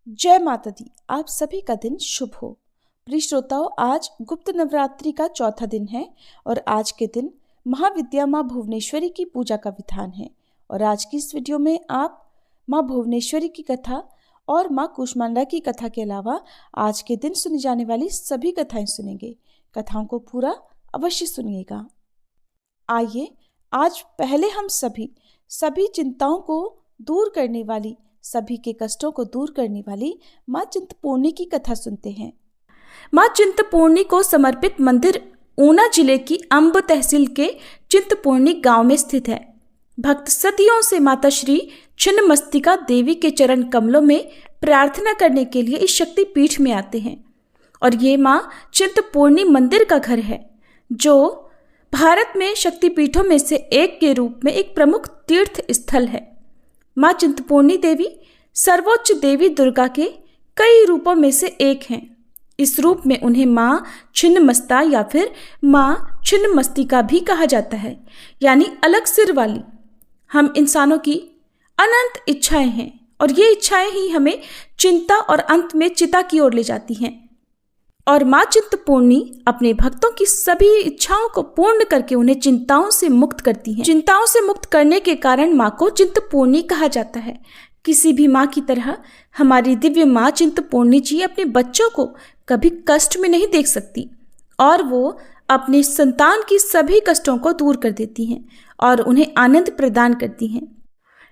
जय माता दी। आप सभी का दिन शुभ हो। प्रिय श्रोताओं, आज गुप्त नवरात्रि का चौथा दिन है और आज के दिन महाविद्या माँ भुवनेश्वरी की पूजा का विधान है। और आज की इस वीडियो में आप माँ भुवनेश्वरी की कथा और माँ कूष्मांडा की कथा के अलावा आज के दिन सुनी जाने वाली सभी कथाएं सुनेंगे। कथाओं को पूरा अवश्य सुनिएगा। आइए आज पहले हम सभी चिंताओं को दूर करने वाली, सभी के कष्टों को दूर करने वाली माँ चिंतपूर्णी की कथा सुनते हैं। माँ चिंतपूर्णी को समर्पित मंदिर ऊना जिले की अंब तहसील के चिंतपूर्णी गांव में स्थित है। भक्त सदियों से माता श्री छिन्नमस्तिका देवी के चरण कमलों में प्रार्थना करने के लिए इस शक्ति पीठ में आते हैं और ये माँ चिंतपूर्णी मंदिर का घर है, जो भारत में शक्तिपीठों में से एक के रूप में एक प्रमुख तीर्थ स्थल है। माँ चिंतपूर्णी देवी सर्वोच्च देवी दुर्गा के कई रूपों में से एक हैं। इस रूप में उन्हें माँ छिन्नमस्ता या फिर माँ छिन्नमस्तिका भी कहा जाता है, यानी अलग सिर वाली। हम इंसानों की अनंत इच्छाएं हैं और ये इच्छाएं ही हमें चिंता और अंत में चिता की ओर ले जाती हैं। और माँ चिंतपूर्णी अपने भक्तों की सभी इच्छाओं को पूर्ण करके उन्हें चिंताओं से मुक्त करती हैं। चिंताओं से मुक्त करने के कारण माँ को चिंतपूर्णी कहा जाता है। किसी भी माँ की तरह हमारी दिव्य माँ चिंतपूर्णी जी अपने बच्चों को कभी कष्ट में नहीं देख सकती और वो अपने संतान की सभी कष्टों को दूर कर देती हैं और उन्हें आनंद प्रदान करती हैं।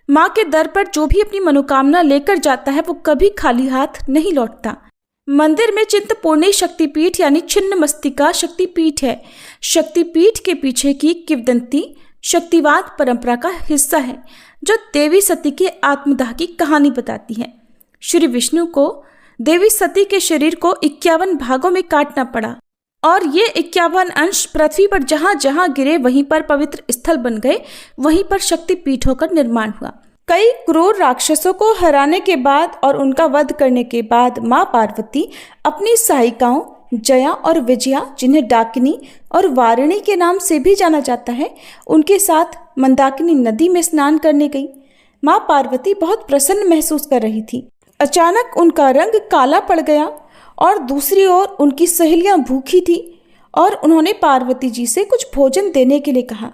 माँ के दर पर जो भी अपनी मनोकामना लेकर जाता है वो कभी खाली हाथ नहीं लौटता। मंदिर में चिंतपूर्णी शक्तिपीठ यानी छिन्नमस्तिका शक्तिपीठ है। शक्तिपीठ के पीछे की किंवदंती शक्तिवाद परंपरा का हिस्सा है, जो देवी सती के आत्मदाह की कहानी बताती है। श्री विष्णु को देवी सती के शरीर को 51 भागों में काटना पड़ा और ये 51 अंश पृथ्वी पर जहां जहां गिरे वहीं पर पवित्र स्थल बन गए, वहीं पर शक्तिपीठों का निर्माण हुआ। कई क्रूर राक्षसों को हराने के बाद और उनका वध करने के बाद माँ पार्वती अपनी सहायिकाओं जया और विजया, जिन्हें डाकिनी और वारिणी के नाम से भी जाना जाता है, उनके साथ मंदाकिनी नदी में स्नान करने गई। माँ पार्वती बहुत प्रसन्न महसूस कर रही थी। अचानक उनका रंग काला पड़ गया और दूसरी ओर उनकी सहेलियां भूखी थी और उन्होंने पार्वती जी से कुछ भोजन देने के लिए कहा।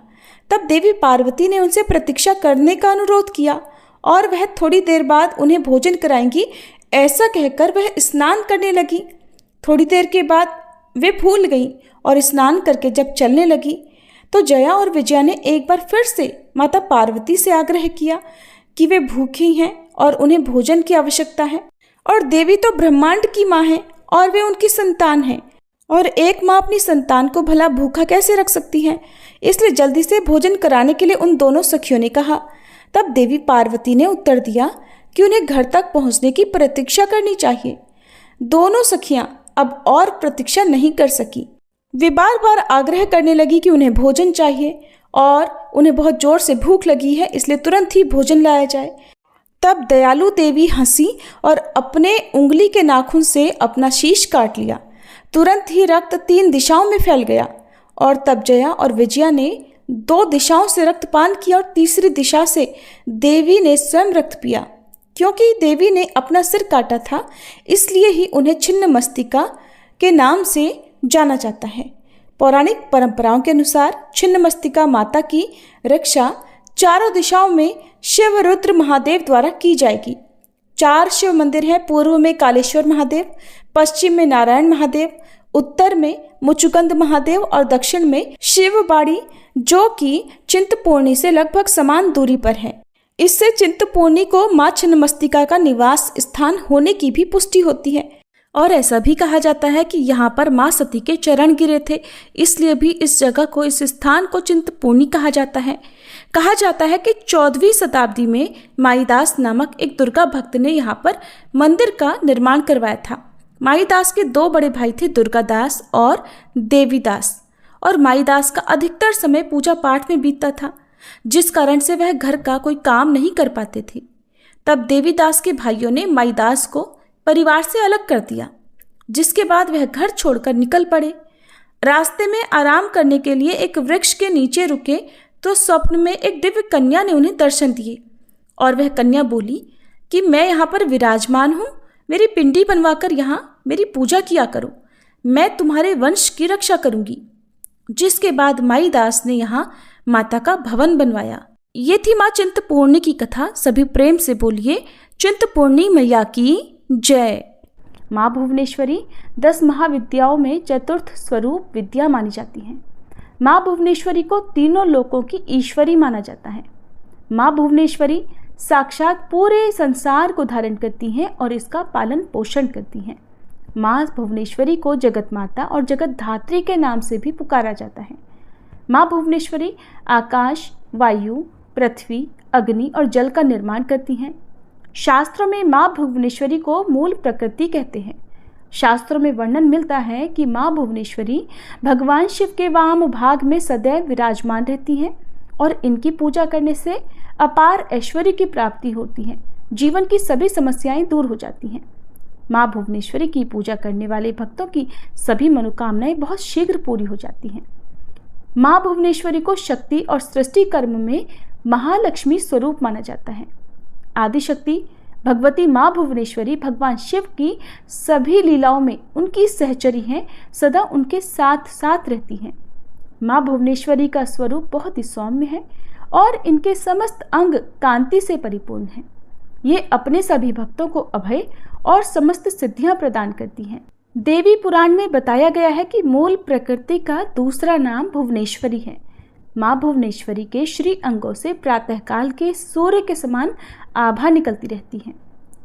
तब देवी पार्वती ने उनसे प्रतीक्षा करने का अनुरोध किया और वह थोड़ी देर बाद उन्हें भोजन कराएंगी, ऐसा कहकर वह स्नान करने लगी। थोड़ी देर के बाद वे भूल गईं और स्नान करके जब चलने लगी तो जया और विजया ने एक बार फिर से माता पार्वती से आग्रह किया कि वे भूखी हैं और उन्हें भोजन की आवश्यकता है। और देवी तो ब्रह्मांड की माँ है और वे उनकी संतान हैं, और एक माँ अपनी संतान को भला भूखा कैसे रख सकती है। इसलिए जल्दी से भोजन कराने के लिए उन दोनों सखियों ने कहा। तब देवी पार्वती ने उत्तर दिया कि उन्हें घर तक पहुंचने की प्रतीक्षा करनी चाहिए। दोनों सखियां अब और प्रतीक्षा नहीं कर सकी। वे बार बार आग्रह करने लगी कि उन्हें भोजन चाहिए और उन्हें बहुत जोर से भूख लगी है, इसलिए तुरंत ही भोजन लाया जाए। तब दयालु देवी हंसी और अपने उंगली के नाखून से अपना शीश काट लिया। तुरंत ही रक्त 3 दिशाओं में फैल गया और तब जया और विजया ने 2 दिशाओं से रक्तपान किया और तीसरी दिशा से देवी ने स्वयं रक्त पिया। क्योंकि देवी ने अपना सिर काटा था, इसलिए ही उन्हें छिन्नमस्तिका के नाम से जाना जाता है। पौराणिक परंपराओं के अनुसार छिन्नमस्तिका माता की रक्षा चारों दिशाओं में शिव रुद्र महादेव द्वारा की जाएगी। 4 शिव मंदिर हैं। पूर्व में कालेश्वर महादेव, पश्चिम में नारायण महादेव, उत्तर में मुचुकुंद महादेव और दक्षिण में शिवबाड़ी, जो कि चिंतपूर्णी से लगभग समान दूरी पर है। इससे चिंतपूर्णी को माँ छिन्नमस्तिका का निवास स्थान होने की भी पुष्टि होती है। और ऐसा भी कहा जाता है कि यहाँ पर माँ सती के चरण गिरे थे, इसलिए भी इस जगह को, इस स्थान को चिंतपूर्णी कहा जाता है। कहा जाता है कि 14वीं शताब्दी में माईदास नामक एक दुर्गा भक्त ने यहाँ पर मंदिर का निर्माण करवाया था। माईदास के 2 बड़े भाई थे, दुर्गादास और देवीदास, और माईदास का अधिकतर समय पूजा पाठ में बीतता था, जिस कारण से वह घर का कोई काम नहीं कर पाते थे। तब देवीदास के भाइयों ने माईदास को परिवार से अलग कर दिया, जिसके बाद वह घर छोड़कर निकल पड़े। रास्ते में आराम करने के लिए एक वृक्ष के नीचे रुके तो स्वप्न में एक दिव्य कन्या ने उन्हें दर्शन दिए और वह कन्या बोली कि मैं यहाँ पर विराजमान हूँ, मेरी पिंडी बनवाकर यहाँ मेरी पूजा किया करो, मैं तुम्हारे वंश की रक्षा करूंगी। जिसके बाद माई दास ने यहाँ माता का भवन बनवाया। ये थी माँ चिंतपूर्णी की कथा। सभी प्रेम से बोलिए चिंतपूर्णी मैया की जय। माँ भुवनेश्वरी 10 महाविद्याओं में चतुर्थ स्वरूप विद्या मानी जाती है। माँ भुवनेश्वरी को तीनों लोकों की ईश्वरी माना जाता है। माँ भुवनेश्वरी साक्षात पूरे संसार को धारण करती हैं और इसका पालन पोषण करती हैं। माँ भुवनेश्वरी को जगत माता और जगत धात्री के नाम से भी पुकारा जाता है। माँ भुवनेश्वरी आकाश, वायु, पृथ्वी, अग्नि और जल का निर्माण करती हैं। शास्त्रों में माँ भुवनेश्वरी को मूल प्रकृति कहते हैं। शास्त्रों में वर्णन मिलता है कि माँ भुवनेश्वरी भगवान शिव के वाम भाग में सदैव विराजमान रहती हैं और इनकी पूजा करने से अपार ऐश्वर्य की प्राप्ति होती है। जीवन की सभी समस्याएं दूर हो जाती हैं। माँ भुवनेश्वरी की पूजा करने वाले भक्तों की सभी मनोकामनाएं बहुत शीघ्र पूरी हो जाती हैं। माँ भुवनेश्वरी को शक्ति और सृष्टि कर्म में महालक्ष्मी स्वरूप माना जाता है। आदिशक्ति भगवती माँ भुवनेश्वरी भगवान शिव की सभी लीलाओं में उनकी सहचरी हैं, सदा उनके साथ साथ रहती हैं। माँ भुवनेश्वरी का स्वरूप बहुत ही सौम्य है और इनके समस्त अंग कांति से परिपूर्ण हैं। ये अपने सभी भक्तों को अभय और समस्त सिद्धियां प्रदान करती हैं। देवी पुराण में बताया गया है कि मूल प्रकृति का दूसरा नाम भुवनेश्वरी है। माँ भुवनेश्वरी के श्री अंगों से प्रातःकाल के सूर्य के समान आभा निकलती रहती हैं।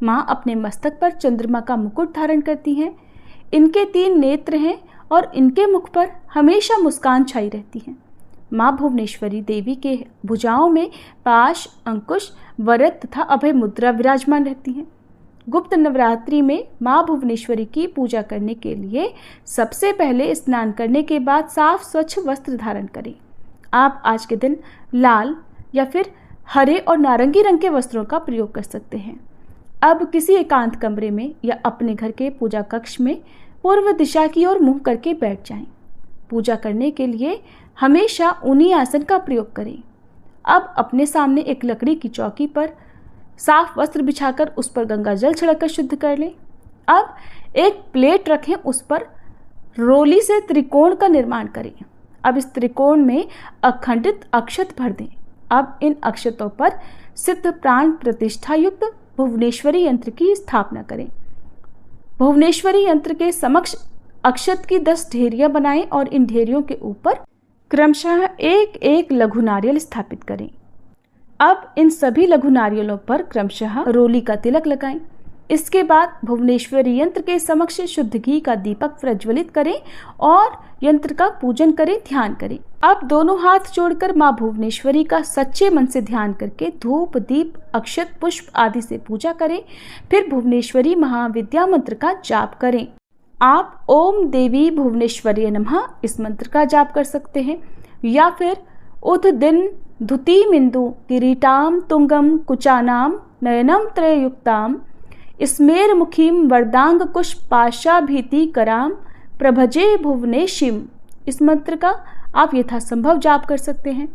माँ अपने मस्तक पर चंद्रमा का मुकुट धारण करती हैं। इनके 3 नेत्र हैं और इनके मुख पर हमेशा मुस्कान छाई रहती है। माँ भुवनेश्वरी देवी के भुजाओं में पाश, अंकुश, वरद तथा अभय मुद्रा विराजमान रहती हैं। गुप्त नवरात्रि में माँ भुवनेश्वरी की पूजा करने के लिए सबसे पहले स्नान करने के बाद साफ स्वच्छ वस्त्र धारण करें। आप आज के दिन लाल या फिर हरे और नारंगी रंग के वस्त्रों का प्रयोग कर सकते हैं। अब किसी एकांत कमरे में या अपने घर के पूजा कक्ष में पूर्व दिशा की ओर मुंह करके बैठ जाएं। पूजा करने के लिए हमेशा ऊनी आसन का प्रयोग करें। अब अपने सामने एक लकड़ी की चौकी पर साफ वस्त्र बिछाकर उस पर गंगा जल छिड़ककर शुद्ध कर लें। अब एक प्लेट रखें, उस पर रोली से त्रिकोण का निर्माण करें। अब इस त्रिकोण में अखंडित अक्षत भर दें। अब इन अक्षतों पर सिद्ध प्राण प्रतिष्ठा युक्त भुवनेश्वरी यंत्र की स्थापना करें। भुवनेश्वरी यंत्र के समक्ष अक्षत की 10 ढेरियां बनाएं और इन ढेरियों के ऊपर क्रमशः एक एक लघु नारियल स्थापित करें। अब इन सभी लघु नारियलों पर क्रमशः रोली का तिलक लगाएं। इसके बाद भुवनेश्वरी यंत्र के समक्ष शुद्ध घी का दीपक प्रज्वलित करें और यंत्र का पूजन करें, ध्यान करें। अब दोनों हाथ जोड़कर माँ भुवनेश्वरी का सच्चे मन से ध्यान करके धूप, दीप, अक्षत, पुष्प आदि से पूजा करें। फिर भुवनेश्वरी महाविद्या मंत्र का जाप करें। आप ओम देवी भुवनेश्वरी नमः इस मंत्र का जाप कर सकते हैं या फिर उद दिन धुतिमिंदु किरीटाम तुंगम कुचानाम नयनम त्रययुक्ताम स्मेर मुखीम वरदांग कुश पाशा भीति कराम प्रभजे भुवनेशिम इस मंत्र का आप यथासंभव जाप कर सकते हैं।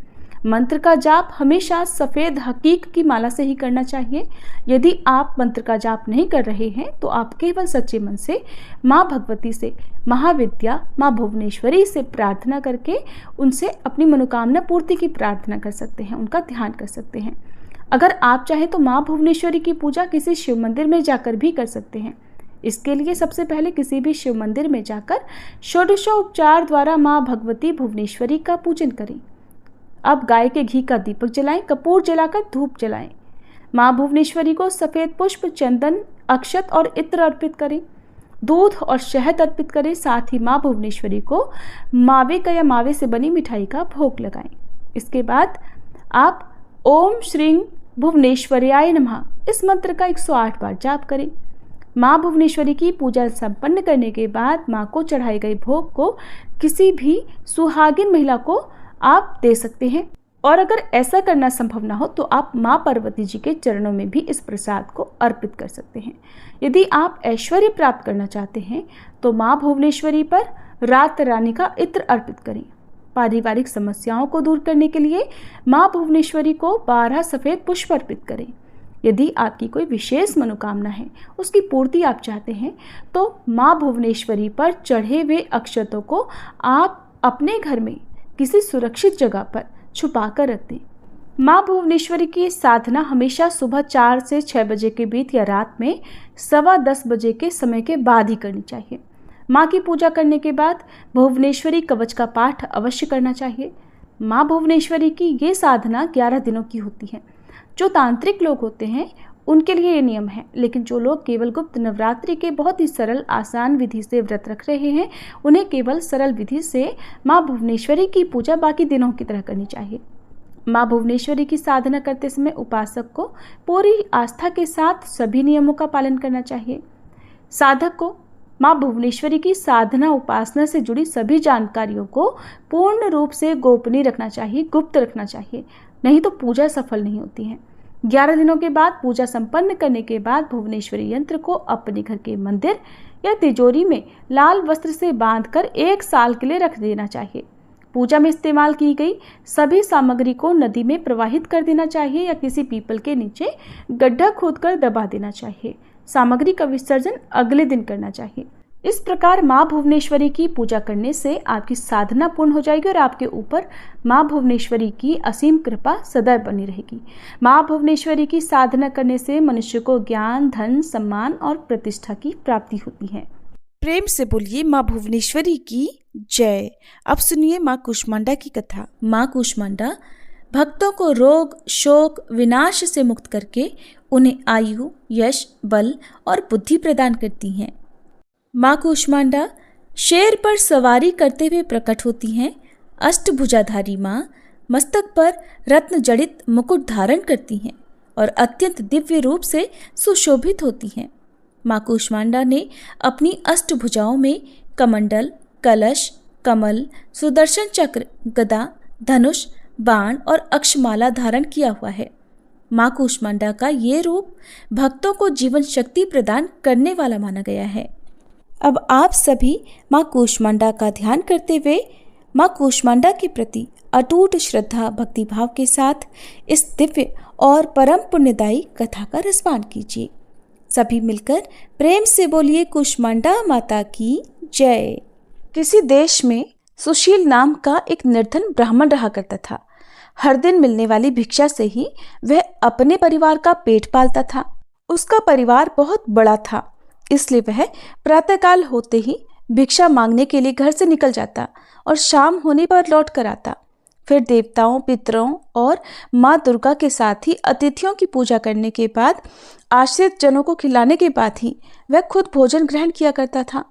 मंत्र का जाप हमेशा सफ़ेद हकीक की माला से ही करना चाहिए। यदि आप मंत्र का जाप नहीं कर रहे हैं तो आप केवल सच्चे मन से माँ भगवती से, महाविद्या माँ भुवनेश्वरी से प्रार्थना करके उनसे अपनी मनोकामना पूर्ति की प्रार्थना कर सकते हैं, उनका ध्यान कर सकते हैं। अगर आप चाहें तो माँ भुवनेश्वरी की पूजा किसी शिव मंदिर में जाकर भी कर सकते हैं। इसके लिए सबसे पहले किसी भी शिव मंदिर में जाकर षोडशोपचार द्वारा माँ भगवती भुवनेश्वरी का पूजन करें। अब गाय के घी का दीपक जलाएं, कपूर जलाकर धूप जलाएं। माँ भुवनेश्वरी को सफ़ेद पुष्प, चंदन, अक्षत और इत्र अर्पित करें। दूध और शहद अर्पित करें। साथ ही माँ भुवनेश्वरी को मावे का या मावे से बनी मिठाई का भोग लगाएं। इसके बाद आप ओम श्रीं भुवनेश्वर्याय नमः इस मंत्र का 108 बार जाप करें। माँ भुवनेश्वरी की पूजा संपन्न करने के बाद माँ को चढ़ाए गए भोग को किसी भी सुहागिन महिला को आप दे सकते हैं। और अगर ऐसा करना संभव ना हो तो आप माँ पार्वती जी के चरणों में भी इस प्रसाद को अर्पित कर सकते हैं। यदि आप ऐश्वर्य प्राप्त करना चाहते हैं तो माँ भुवनेश्वरी पर रात रानी का इत्र अर्पित करें। पारिवारिक समस्याओं को दूर करने के लिए माँ भुवनेश्वरी को 12 सफ़ेद पुष्प अर्पित करें। यदि आपकी कोई विशेष मनोकामना है, उसकी पूर्ति आप चाहते हैं, तो माँ भुवनेश्वरी पर चढ़े हुए अक्षतों को आप अपने घर में किसी सुरक्षित जगह पर छुपा कर रख दें। माँ भुवनेश्वरी की साधना हमेशा सुबह 4 से 6 बजे के बीच या रात में 10:15 बजे के समय के बाद ही करनी चाहिए। माँ की पूजा करने के बाद भुवनेश्वरी कवच का पाठ अवश्य करना चाहिए। माँ भुवनेश्वरी की ये साधना 11 दिनों की होती है। जो तांत्रिक लोग होते हैं उनके लिए ये नियम है, लेकिन जो लोग केवल गुप्त नवरात्रि के बहुत ही सरल आसान विधि से व्रत रख रहे हैं, उन्हें केवल सरल विधि से माँ भुवनेश्वरी की पूजा बाकी दिनों की तरह करनी चाहिए। माँ भुवनेश्वरी की साधना करते समय उपासक को पूरी आस्था के साथ सभी नियमों का पालन करना चाहिए। साधक को माँ भुवनेश्वरी की साधना उपासना से जुड़ी सभी जानकारियों को पूर्ण रूप से गोपनीय रखना चाहिए, गुप्त रखना चाहिए, नहीं तो पूजा सफल नहीं होती है। 11 दिनों के बाद पूजा संपन्न करने के बाद भुवनेश्वरी यंत्र को अपने घर के मंदिर या तिजोरी में लाल वस्त्र से बांधकर 1 साल के लिए रख देना चाहिए। पूजा में इस्तेमाल की गई सभी सामग्री को नदी में प्रवाहित कर देना चाहिए या किसी पीपल के नीचे गड्ढा खोदकर दबा देना चाहिए। सामग्री का विसर्जन अगले दिन करना चाहिए। इस प्रकार माँ भुवनेश्वरी की पूजा करने से आपकी साधना पूर्ण हो जाएगी और आपके ऊपर माँ भुवनेश्वरी की असीम कृपा सदैव बनी रहेगी। माँ भुवनेश्वरी की साधना करने से मनुष्य को ज्ञान, धन, सम्मान और प्रतिष्ठा की प्राप्ति होती है। प्रेम से बोलिए माँ भुवनेश्वरी की जय। अब सुनिए माँ कूष्मांडा की कथा। माँ कूष्मांडा भक्तों को रोग, शोक, विनाश से मुक्त करके उन्हें आयु, यश, बल और बुद्धि प्रदान करती हैं। माँ कूष्मांडा शेर पर सवारी करते हुए प्रकट होती हैं। अष्टभुजाधारी माँ मस्तक पर रत्न जड़ित मुकुट धारण करती हैं और अत्यंत दिव्य रूप से सुशोभित होती हैं। माँ कूष्मांडा ने अपनी अष्टभुजाओं में कमंडल, कलश, कमल, सुदर्शन चक्र, गदा, धनुष, बाण और अक्षमाला धारण किया हुआ है। माँ कूष्मांडा का ये रूप भक्तों को जीवन शक्ति प्रदान करने वाला माना गया है। अब आप सभी माँ कूष्मांडा का ध्यान करते हुए माँ कूष्मांडा के प्रति अटूट श्रद्धा भक्तिभाव के साथ इस दिव्य और परम पुण्यदायी कथा का रसपान कीजिए। सभी मिलकर प्रेम से बोलिए कूष्मांडा माता की जय। किसी देश में सुशील नाम का एक निर्धन ब्राह्मण रहा करता था। हर दिन मिलने वाली भिक्षा से ही वह अपने परिवार का पेट पालता था। उसका परिवार बहुत बड़ा था, इसलिए वह प्रातःकाल होते ही भिक्षा मांगने के लिए घर से निकल जाता और शाम होने पर लौट कर आता। फिर देवताओं, पितरों और माँ दुर्गा के साथ ही अतिथियों की पूजा करने के बाद आश्रित जनों को खिलाने के बाद ही वह खुद भोजन ग्रहण किया करता था।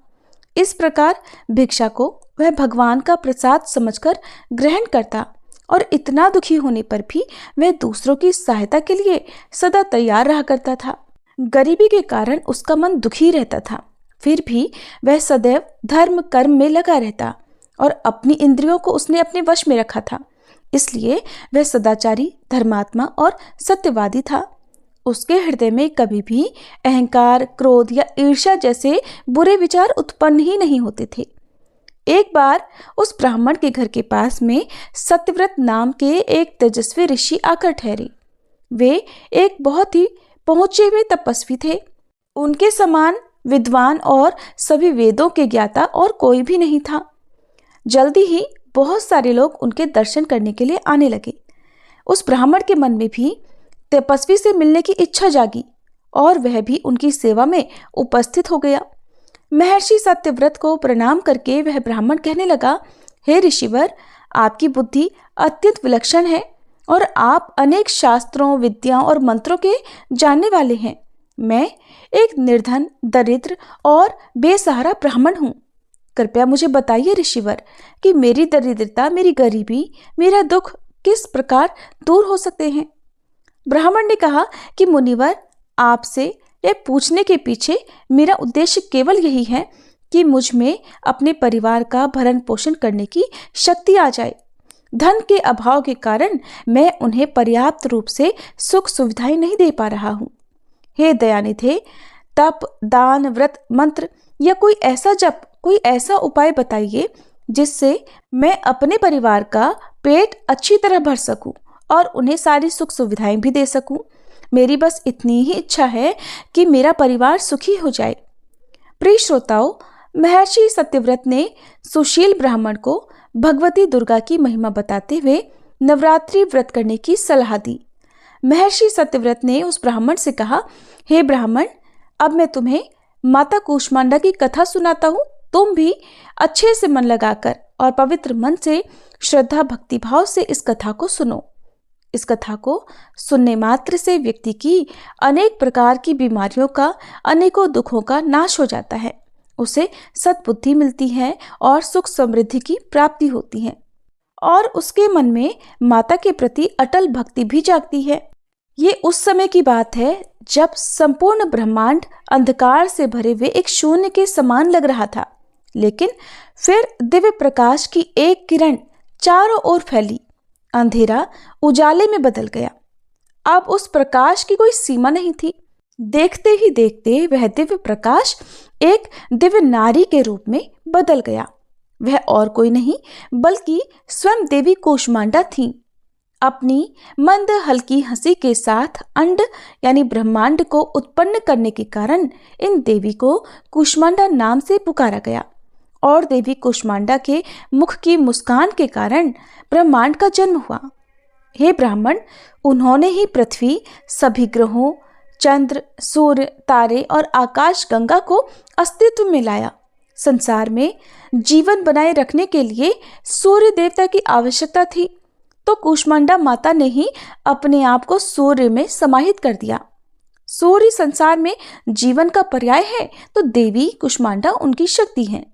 इस प्रकार भिक्षा को वह भगवान का प्रसाद समझकर ग्रहण करता और इतना दुखी होने पर भी वह दूसरों की सहायता के लिए सदा तैयार रहा करता था। गरीबी के कारण उसका मन दुखी रहता था, फिर भी वह सदैव धर्म कर्म में लगा रहता और अपनी इंद्रियों को उसने अपने वश में रखा था। इसलिए वह सदाचारी, धर्मात्मा और सत्यवादी था। उसके हृदय में कभी भी अहंकार, क्रोध या ईर्ष्या जैसे बुरे विचार उत्पन्न ही नहीं होते थे। एक बार उस ब्राह्मण के घर के पास में सत्यव्रत नाम के एक तेजस्वी ऋषि आकर ठहरे। वे एक बहुत ही पहुंचे हुए तपस्वी थे। उनके समान विद्वान और सभी वेदों के ज्ञाता और कोई भी नहीं था। जल्दी ही बहुत सारे लोग उनके दर्शन करने के लिए आने लगे। उस ब्राह्मण के मन में भी तपस्वी से मिलने की इच्छा जागी और वह भी उनकी सेवा में उपस्थित हो गया। महर्षि सत्यव्रत को प्रणाम करके वह ब्राह्मण कहने लगा, हे ऋषिवर, आपकी बुद्धि अत्यंत विलक्षण है और आप अनेक शास्त्रों, विद्याओं और मंत्रों के जानने वाले हैं। मैं एक निर्धन, दरिद्र और बेसहारा ब्राह्मण हूँ। कृपया मुझे बताइए ऋषिवर कि मेरी दरिद्रता, मेरी गरीबी, मेरा दुख किस प्रकार दूर हो सकते हैं। ब्राह्मण ने कहा कि मुनिवर, आपसे यह पूछने के पीछे मेरा उद्देश्य केवल यही है कि मुझ में अपने परिवार का भरण पोषण करने की शक्ति आ जाए। धन के अभाव के कारण मैं उन्हें पर्याप्त रूप से सुख सुविधाएं नहीं दे पा रहा हूँ। हे दयानिधे, तप, दान, व्रत, मंत्र या कोई ऐसा जप, कोई ऐसा उपाय बताइए जिससे मैं अपने परिवार का पेट अच्छी तरह भर सकूं और उन्हें सारी सुख सुविधाएं भी दे सकूं। मेरी बस इतनी ही इच्छा है कि मेरा परिवार सुखी हो जाए। प्रिय श्रोताओं, महर्षि सत्यव्रत ने सुशील ब्राह्मण को भगवती दुर्गा की महिमा बताते हुए नवरात्रि व्रत करने की सलाह दी। महर्षि सत्यव्रत ने उस ब्राह्मण से कहा, हे ब्राह्मण, अब मैं तुम्हें माता कूष्मांडा की कथा सुनाता हूँ। तुम भी अच्छे से मन लगाकर और पवित्र मन से श्रद्धा भक्ति भाव से इस कथा को सुनो। इस कथा को सुनने मात्र से व्यक्ति की अनेक प्रकार की बीमारियों का, अनेकों दुखों का नाश हो जाता है। उसे सद्बुद्धि मिलती है और सुख समृद्धि की प्राप्ति होती है और उसके मन में माता के प्रति अटल भक्ति भी जागती है। ये उस समय की बात है जब संपूर्ण ब्रह्मांड अंधकार से भरे हुए एक शून्य के समान लग रहा था, लेकिन फिर दिव्य प्रकाश की एक किरण चारों ओर फैली। अंधेरा उजाले में बदल गया। अब उस प्रकाश की कोई सीमा नहीं थी। देखते ही देखते वह दिव्य प्रकाश एक दिव्य नारी के रूप में बदल गया। वह और कोई नहीं बल्कि स्वयं देवी कूष्मांडा थी। अपनी मंद हल्की हंसी के साथ अंड यानी ब्रह्मांड को उत्पन्न करने के कारण इन देवी को कूष्मांडा नाम से पुकारा गया और देवी कूष्मांडा के मुख की मुस्कान के कारण ब्रह्मांड का जन्म हुआ। हे ब्राह्मण, उन्होंने ही पृथ्वी, सभी ग्रहों, चंद्र, सूर्य, तारे और आकाश गंगा को अस्तित्व में लाया। संसार में जीवन बनाए रखने के लिए सूर्य देवता की आवश्यकता थी, तो कूष्मांडा माता ने ही अपने आप को सूर्य में समाहित कर दिया। सूर्य संसार में जीवन का पर्याय है, तो देवी कूष्मांडा उनकी शक्ति है।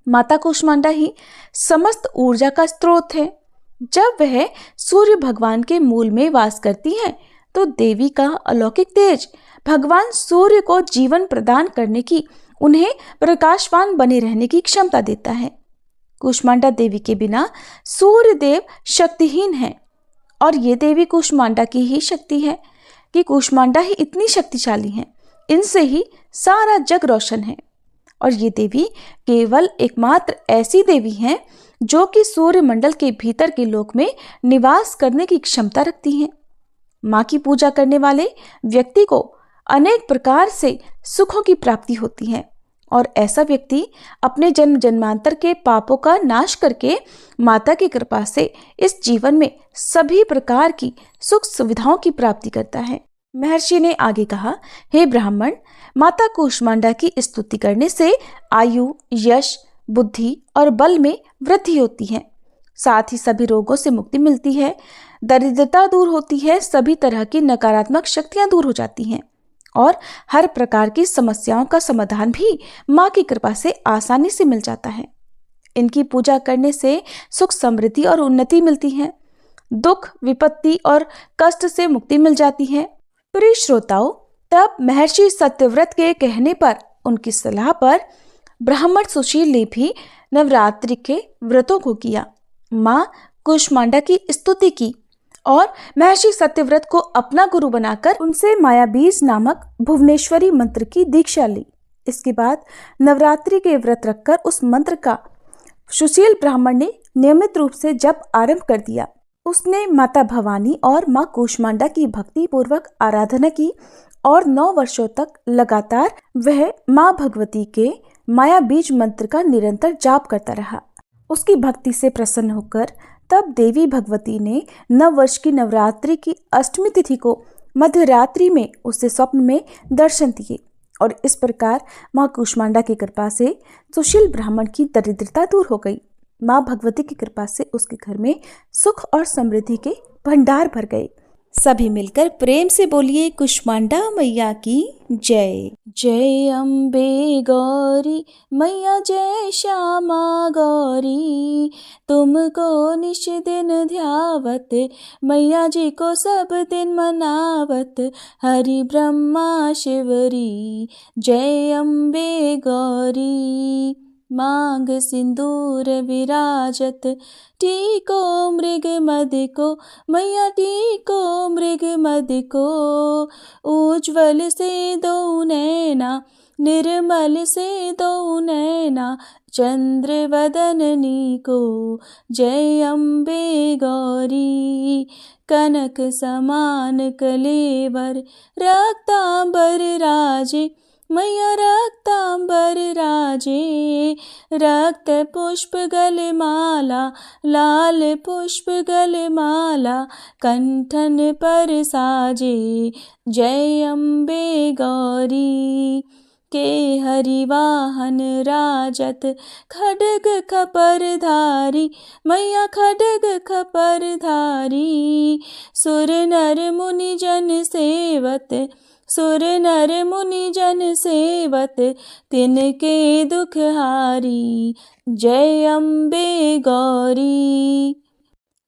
माता कूष्मांडा ही समस्त ऊर्जा का स्रोत है। जब वह सूर्य भगवान के मूल में वास करती हैं, तो देवी का अलौकिक तेज भगवान सूर्य को जीवन प्रदान करने की, उन्हें प्रकाशवान बने रहने की क्षमता देता है। कूष्मांडा देवी के बिना सूर्य देव शक्तिहीन है और ये देवी कूष्मांडा की ही शक्ति है कि कूष्मांडा ही इतनी शक्तिशाली है। इनसे ही सारा जग रोशन है और ये देवी केवल एकमात्र ऐसी देवी हैं जो कि सूर्य मंडल के भीतर के लोक में निवास करने की क्षमता रखती हैं। माँ की पूजा करने वाले व्यक्ति को अनेक प्रकार से सुखों की प्राप्ति होती है और ऐसा व्यक्ति अपने जन्म जन्मांतर के पापों का नाश करके माता की कृपा से इस जीवन में सभी प्रकार की सुख सुविधाओं की प्राप्ति करता है। महर्षि ने आगे कहा, हे ब्राह्मण, माता कूष्मांडा की स्तुति करने से आयु, यश, बुद्धि और बल में वृद्धि होती है। साथ ही सभी रोगों से मुक्ति मिलती है, दरिद्रता दूर होती है, सभी तरह की नकारात्मक शक्तियां दूर हो जाती हैं और हर प्रकार की समस्याओं का समाधान भी माँ की कृपा से आसानी से मिल जाता है। इनकी पूजा करने से सुख समृद्धि और उन्नति मिलती है, दुख, विपत्ति और कष्ट से मुक्ति मिल जाती है। प्रिय श्रोताओं, तब महर्षि सत्यव्रत के कहने पर, उनकी सलाह पर ब्राह्मण सुशील ने भी नवरात्रि के व्रतों को किया, माँ कूष्मांडा की स्तुति की और महर्षि सत्यव्रत को अपना गुरु बनाकर उनसे मायाबीज नामक भुवनेश्वरी मंत्र की दीक्षा ली। इसके बाद नवरात्रि के व्रत रखकर उस मंत्र का सुशील ब्राह्मण ने नियमित रूप से जप आरंभ कर दिया। उसने माता भवानी और माँ कूष्मांडा की भक्ति पूर्वक आराधना की और 9 वर्षों तक लगातार वह माँ भगवती के माया बीज मंत्र का निरंतर जाप करता रहा। उसकी भक्ति से प्रसन्न होकर तब देवी भगवती ने 9 वर्ष की नवरात्रि की अष्टमी तिथि को मध्य रात्रि में उसे स्वप्न में दर्शन दिए और इस प्रकार माँ कूष्मांडा की कृपा से सुशील ब्राह्मण की दरिद्रता दूर हो गई। माँ भगवती की कृपा से उसके घर में सुख और समृद्धि के भंडार भर गए। सभी मिलकर प्रेम से बोलिए, कूष्मांडा मैया की जय। जय अम्बे गौरी मैया, जय श्यामा गौरी, तुमको निश दिन ध्यावत, मैया जी को सब दिन मनावत, हरि ब्रह्मा शिवरी। जय अम्बे गौरी, मांग सिंदूर विराजत, टीको मृग मद को, मैया टीको मृग मद को, उज्ज्वल से दो नैना, निर्मल से दो नैना चंद्र वदननी को, जय अम्बे गौरी। कनक समान कलेवर रक्तांबर राजे, मैया रक्तांबर राजे। रक्त पुष्प गलमाला, लाल पुष्प गलमाला कंठन पर साजे, जय अम्बे गौरी। के हरिवाहन राजत खड्ग खपरधारी, मैया खड्ग खपरधारी। सुर नर मुनि जन सेवत, सुर नर मुनि जन सेवत तिनके दुख हारी, जय अम्बे गौरी।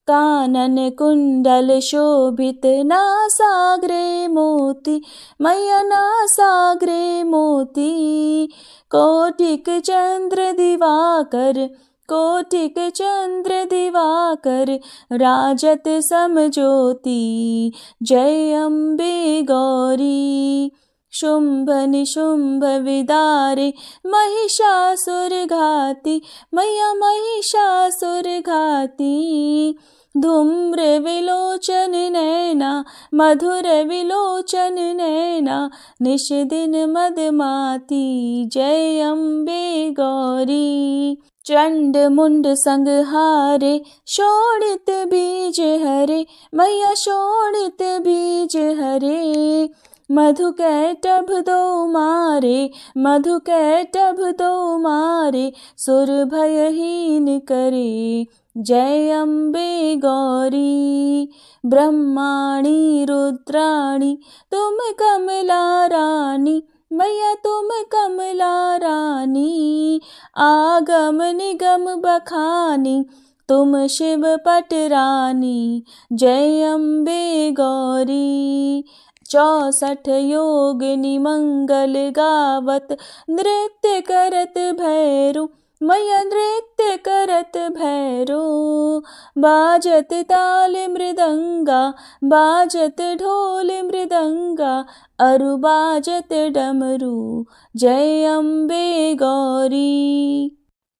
कानन कुंडल शोभित नासाग्रे मोती, मैया नासाग्रे मोती। कोटिक चंद्र दिवाकर, कोटिक चंद्र दिवाकर राजत समज्योति, जय अम्बे गौरी। शुंभ निशुंभ विदारे महिषासुर घाती, मैया महिषासुर घाती। धूम्र विलोचन नैना, मधुर विलोचन नैना निश दिन मदमाती, जय अम्बे गौरी। चंड मुंड संहारे शोणित बीज हरे, मैया शोणित बीज हरे। मधु कैटभ दो मारे, मधु कैटभ दो मारे सुर भयहीन करे, जय अम्बे गौरी। ब्रह्माणी रुद्राणी तुम कमला रानी, मैया तुम कमला रानी। आगम निगम बखानी तुम शिव पटरानी, जय अम्बे गौरी। 64 योगिनी मंगल गावत नृत्य करत भैरू, मैया नृत्य करत भैरू। बाजत ताल मृदंगा, बाजत ढोल मृदंगा अरु बाजत डमरू, जय अम्बे गौरी।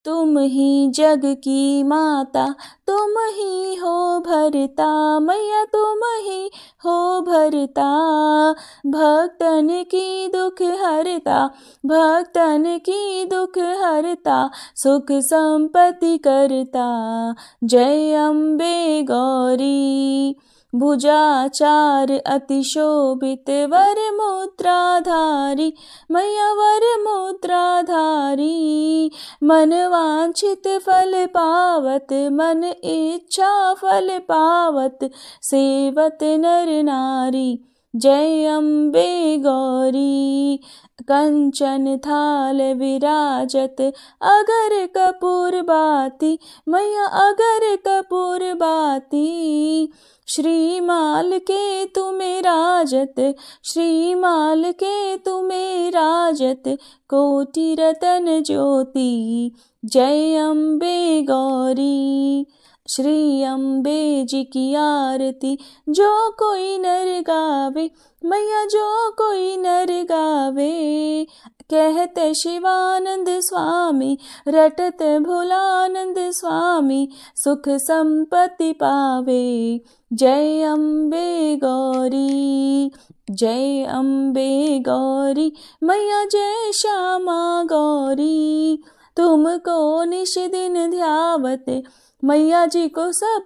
तुम ही जग की माता, तुम ही हो भरता, मैया तुम ही हो भरता। भक्तन की दुख हरता, भक्तन की दुख हरता सुख संपत्ति करता, जय अम्बे गौरी। भुजाचार अति शोभित वर मुद्राधारी, मैया वर मुद्राधारी। मन वांछित फल पावत, मन इच्छा फल पावत सेवत नर नारी, जय अम्बे गौरी। कंचन थाल विराजत अगर कपूर बाती, मैया अगर कपूर बाती। श्रीमाल के तुम्हें राजत, श्रीमाल के तुम्हें राजत कोटि रतन ज्योति, जय अम्बे गौरी। श्री अम्बे जी की आरती जो कोई नर गावे, मैया जो कोई नर गावे। कहते शिवानंद स्वामी, रटत भोलानंद स्वामी सुख संपत्ति पावे, जय अम्बे गौरी। जय अम्बे गौरी, मैया जय श्यामा गौरी। तुमको निश दिन ध्यावत, मैया जी को सब